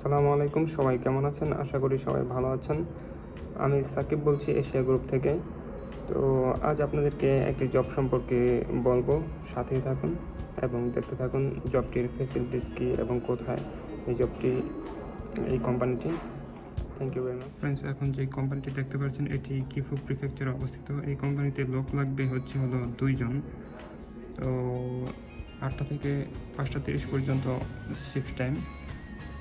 আসসালামু আলাইকুম, সবাই কেমন আছেন? আশা করি সবাই ভালো আছেন। আমি সাকিব বলছি এশিয়া গ্রুপ থেকে। তো আজ আপনাদেরকে একটি জব সম্পর্কে বলবো, সাথেই থাকুন এবং দেখতে থাকুন জবটির ফেসিলিটিস কী এবং কোথায় এই কোম্পানিটি। Thank you very much. Friends, এখন যে কোম্পানিটি দেখতে পাচ্ছেন এটি গিফু প্রিফেকচারে অবস্থিত। এই কোম্পানিতে লোক লাগবে হলো 2 জন। তো 8টা থেকে 5:30 পর্যন্ত শিফট টাইম।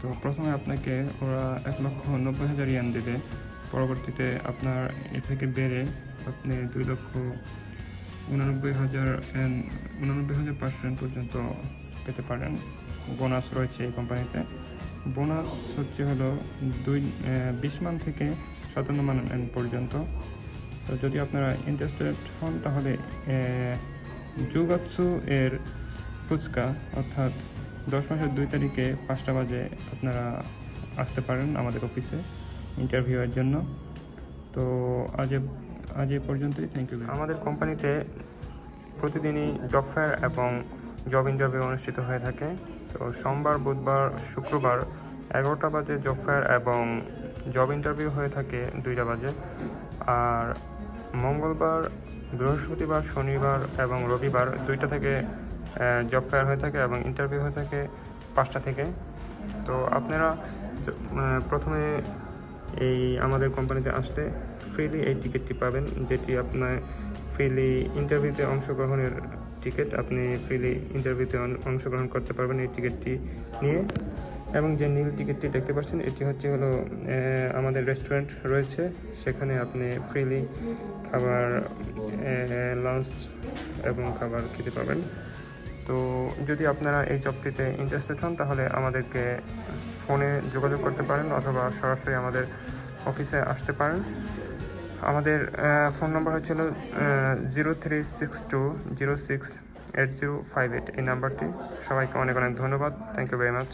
তো প্রথমে আপনাকে ওরা 1,90,000 ইয়ান দেবে। পরবর্তীতে আপনার এ থেকে বেড়ে আপনি 2,89,500 পর্যন্ত পেতে পারেন। বোনাস রয়েছে এই কোম্পানিতে। বোনাস হলো 20 মান থেকে 57 মান পর্যন্ত। তো যদি আপনারা ইন্টারেস্টেড হন তাহলে জুগাৎসু এর ফুচকা অর্থাৎ 10 মাসের 2 তারিখে 5টা বাজে আপনারা আসতে পারেন আমাদের অফিসে ইন্টারভিউয়ের জন্য। তো আজ এ পর্যন্তই। Thank you. আমাদের কোম্পানিতে প্রতিদিনই জব ফেয়ার এবং জব ইন্টারভিউ অনুষ্ঠিত হয়ে থাকে। তো সোমবার, বুধবার, শুক্রবার 11টা বাজে জব ফেয়ার এবং জব ইন্টারভিউ হয়ে থাকে 2টা বাজে। আর মঙ্গলবার, বৃহস্পতিবার, শনিবার এবং রবিবার 2টা থেকে জব ফেয়ার হয়ে থাকে এবং ইন্টারভিউ হয়ে থাকে 5টা থেকে। তো আপনারা প্রথমে আমাদের কোম্পানিতে আসলে ফ্রিলি এই টিকিটটি পাবেন, যেটি আপনার ফ্রিলি ইন্টারভিউতে অংশগ্রহণের টিকিট। আপনি ফ্রিলি ইন্টারভিউতে অংশগ্রহণ করতে পারবেন এই টিকিটটি নিয়ে। এবং যে নীল টিকিটটি দেখতে পাচ্ছেন এটি হলো আমাদের রেস্টুরেন্ট রয়েছে, সেখানে আপনি ফ্রিলি খাবার, লাঞ্চ এবং খাবার খেতে পাবেন। তো যদি আপনারা এই জবটিতে ইন্টারেস্টেড হন তাহলে আমাদেরকে ফোনে যোগাযোগ করতে পারেন অথবা সরাসরি আমাদের অফিসে আসতে পারেন। আমাদের ফোন নাম্বার 0362068058। এই নাম্বারটি। সবাইকে অনেক অনেক ধন্যবাদ। Thank you very much.